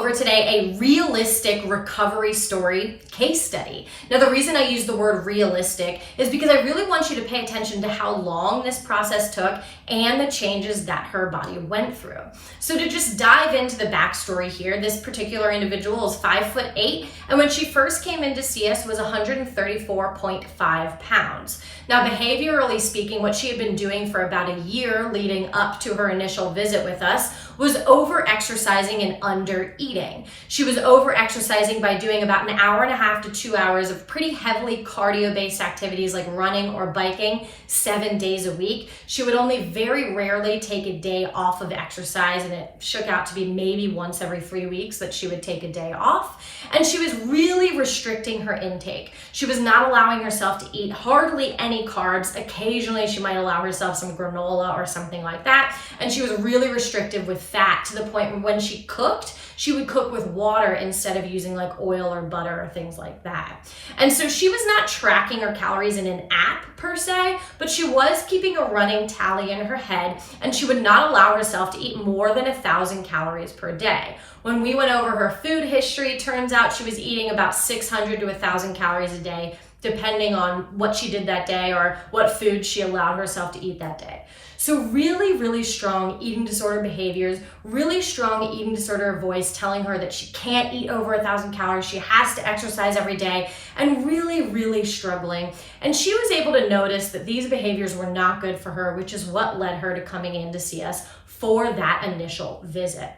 over today a realistic recovery story case study. Now, the reason I use the word realistic is because I really want you to pay attention to how long this process took and the changes that her body went through. So to just dive into the backstory here, this particular individual is 5'8", and when she first came in to see us was 134.5 pounds. Now, behaviorally speaking, what she had been doing for about a year leading up to her initial visit with us was over-exercising and under-eating. She was over-exercising by doing about an hour and a half to 2 hours of pretty heavily cardio-based activities like running or biking 7 days a week. She would only very rarely take a day off of exercise, and it shook out to be maybe once every 3 weeks that she would take a day off. And she was really restricting her intake. She was not allowing herself to eat hardly any carbs. Occasionally, she might allow herself some granola or something like that. And she was really restrictive with fat to the point where when she cooked, she would cook with water instead of using like oil or butter or things like that. And so she was not tracking her calories in an app per se, but she was keeping a running tally in her head, and she would not allow herself to eat more than 1,000 calories per day. When we went over her food history, it turns out she was eating about 600 to 1,000 calories a day, depending on what she did that day or what food she allowed herself to eat that day. So really, really strong eating disorder behaviors, really strong eating disorder voice telling her that she can't eat over 1,000 calories, she has to exercise every day, and really, really struggling. And she was able to notice that these behaviors were not good for her, which is what led her to coming in to see us for that initial visit.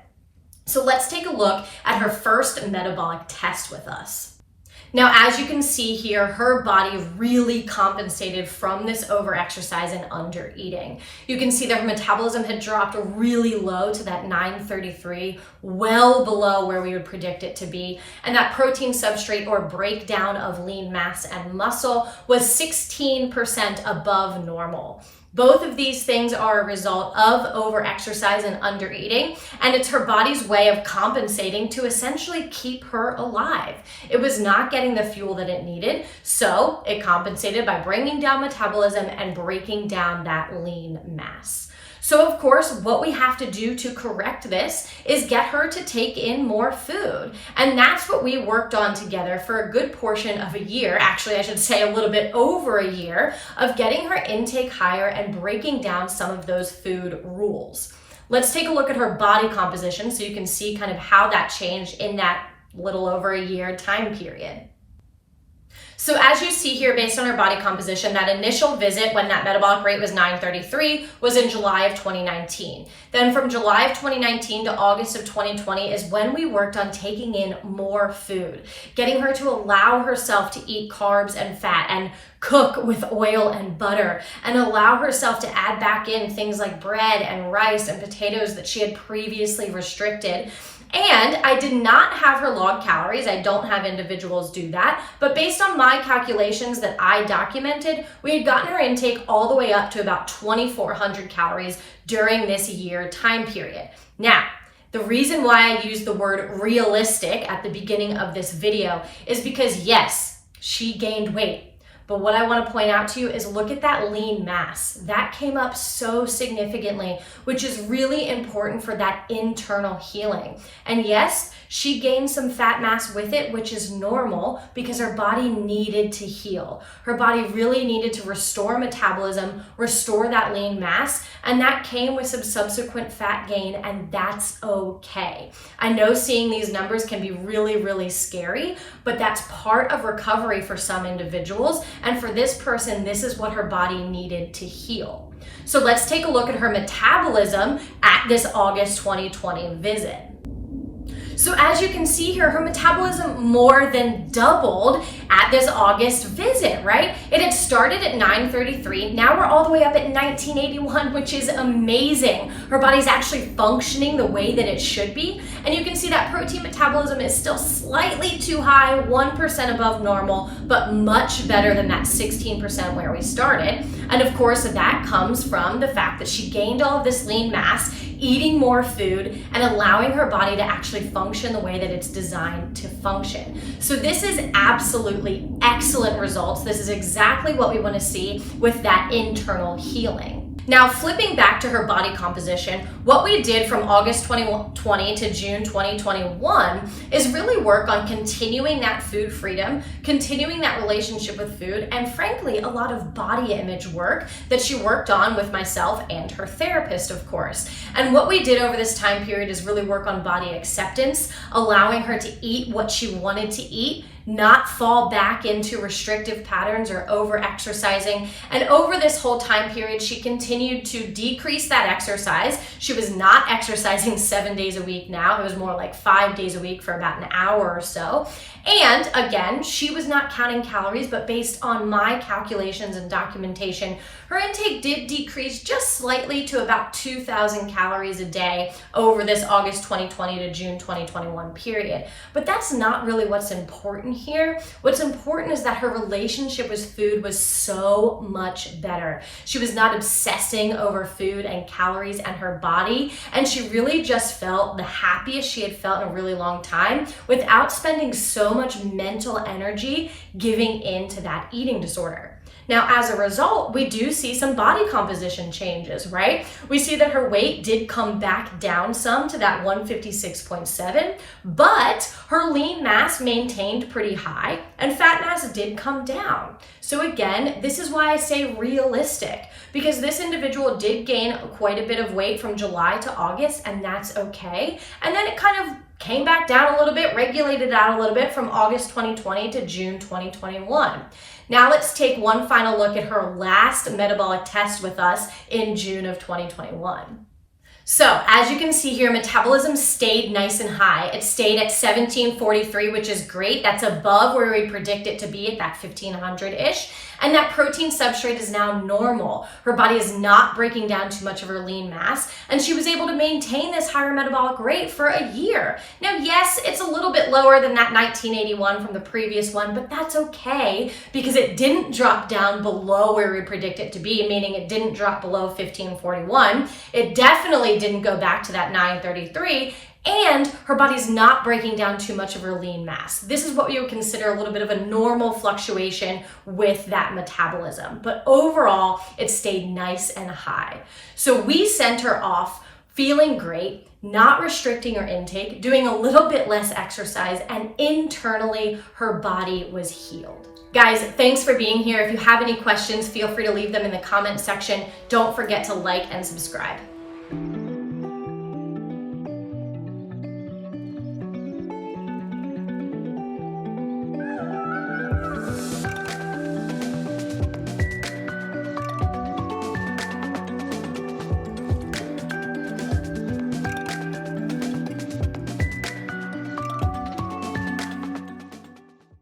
So let's take a look at her first metabolic test with us. Now, as you can see here, her body really compensated from this overexercise and under-eating. You can see that her metabolism had dropped really low to that 933, well below where we would predict it to be. And that protein substrate or breakdown of lean mass and muscle was 16% above normal. Both of these things are a result of overexercise and undereating, and it's her body's way of compensating to essentially keep her alive. It was not getting the fuel that it needed, so it compensated by bringing down metabolism and breaking down that lean mass. So of course, what we have to do to correct this is get her to take in more food. And that's what we worked on together for a good portion of a year. Actually, I should say a little bit over a year of getting her intake higher and breaking down some of those food rules. Let's take a look at her body composition so you can see kind of how that changed in that little over a year time period. So as you see here, based on her body composition, that initial visit when that metabolic rate was 933 was in July of 2019. Then from July of 2019 to August of 2020 is when we worked on taking in more food, getting her to allow herself to eat carbs and fat and cook with oil and butter, and allow herself to add back in things like bread and rice and potatoes that she had previously restricted. And I did not have her log calories. I don't have individuals do that. But based on my calculations that I documented, we had gotten her intake all the way up to about 2,400 calories during this year time period. Now, the reason why I used the word realistic at the beginning of this video is because yes, she gained weight. But what I want to point out to you is look at that lean mass. That came up so significantly, which is really important for that internal healing. And yes, she gained some fat mass with it, which is normal because her body needed to heal. Her body really needed to restore metabolism, restore that lean mass, and that came with some subsequent fat gain, and that's okay. I know seeing these numbers can be really, really scary, but that's part of recovery for some individuals. And for this person, this is what her body needed to heal. So let's take a look at her metabolism at this August 2020 visit. So as you can see here, her metabolism more than doubled at this August visit, right? It had started at 933. Now we're all the way up at 1981, which is amazing. Her body's actually functioning the way that it should be. And you can see that protein metabolism is still slightly too high, 1% above normal, but much better than that 16% where we started. And of course, that comes from the fact that she gained all of this lean mass, eating more food, and allowing her body to actually function the way that it's designed to function. So this is absolutely excellent results. This is exactly what we want to see with that internal healing. Now, flipping back to her body composition, what we did from August 2020 to June 2021 is really work on continuing that food freedom, continuing that relationship with food, and frankly, a lot of body image work that she worked on with myself and her therapist, of course. And what we did over this time period is really work on body acceptance, allowing her to eat what she wanted to eat, not fall back into restrictive patterns or over exercising. And over this whole time period, she continued to decrease that exercise. She was not exercising 7 days a week now. It was more like 5 days a week for about an hour or so. And again, she was not counting calories, but based on my calculations and documentation, her intake did decrease just slightly to about 2,000 calories a day over this August 2020 to June 2021 period. But that's not really what's important here. What's important is that her relationship with food was so much better. She was not obsessing over food and calories and her body, and she really just felt the happiest she had felt in a really long time without spending so much mental energy giving in to that eating disorder. Now, as a result, we do see some body composition changes, right? We see that her weight did come back down some to that 156.7, but her lean mass maintained pretty high and fat mass did come down. So again, this is why I say realistic, because this individual did gain quite a bit of weight from July to August, and that's okay. And then it kind of came back down a little bit, regulated out a little bit from August 2020 to June 2021. Now let's take one final look at her last metabolic test with us in June of 2021. So as you can see here, metabolism stayed nice and high. It stayed at 1743, which is great. That's above where we predict it to be at that 1500-ish. And that protein substrate is now normal. Her body is not breaking down too much of her lean mass, and she was able to maintain this higher metabolic rate for a year. Now, yes, it's a little bit lower than that 1981 from the previous one, but that's okay because it didn't drop down below where we predict it to be, meaning it didn't drop below 1541. It definitely didn't go back to that 933. And her body's not breaking down too much of her lean mass. This is what we would consider a little bit of a normal fluctuation with that metabolism. But overall, it stayed nice and high. So we sent her off feeling great, not restricting her intake, doing a little bit less exercise, and internally her body was healed. Guys, thanks for being here. If you have any questions, feel free to leave them in the comment section. Don't forget to like and subscribe.